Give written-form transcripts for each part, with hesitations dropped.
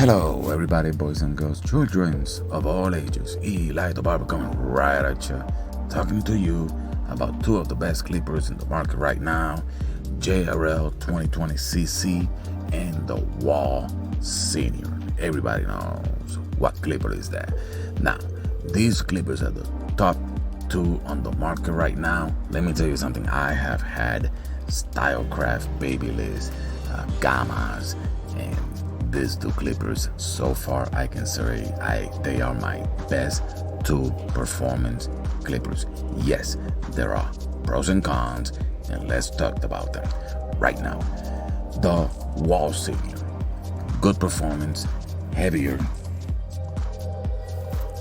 Hello everybody, boys and girls, childrens of all ages. Eli the Barber coming right at you, talking to you about two of the best clippers in the market right now, JRL 2020cc and the Wahl Senior. Everybody knows what clipper is that. Now, these clippers are the top two on the market right now. Let me tell you something. I have had Stylecraft, Babyliss, Gammas, and these two clippers so far I can say they are my best two performance clippers. Yes, there are pros and cons, and let's talk about them right now. The Wahl Senior, good performance, heavier.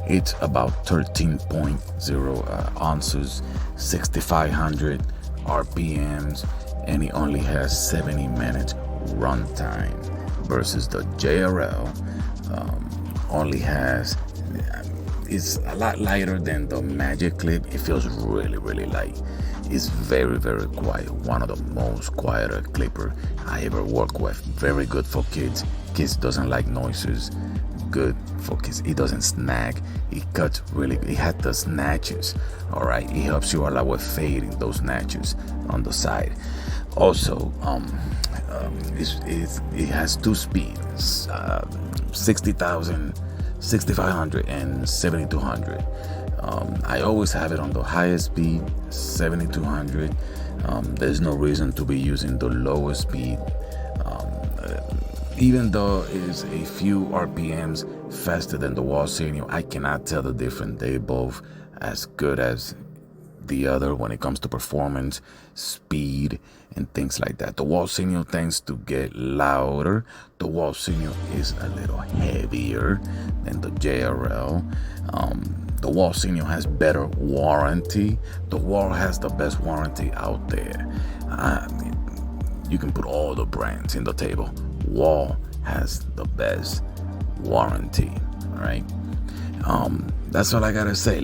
It's about 13.0 ounces, 6,500 RPMs, and it only has 70 minutes runtime versus the JRL only has, it's a lot lighter than the Magic clip. It feels really light. It's very quiet. One of the most quieter clipper I ever worked with. Very good for kids. Kids doesn't like noises. Good for kids. It doesn't snag. It cuts really. It had the snatches. All right. It helps you a lot with fading those snatches on the side. Also, it has two speeds, 60,000, 6,500, and 7,200. I always have it on the highest speed, 7,200. There's no reason to be using the lowest speed. Even though it is a few RPMs faster than the Wahl Senior, I cannot tell the difference. They both as good as the other when it comes to performance, speed, and things like that. The Wahl Senior tends to get louder. The Wahl Senior is a little heavier than the JRL. The Wahl Senior has better warranty. The Wahl has the best warranty out there. You can put all the brands in the table. Wahl has the best warranty. All right. That's all I gotta say.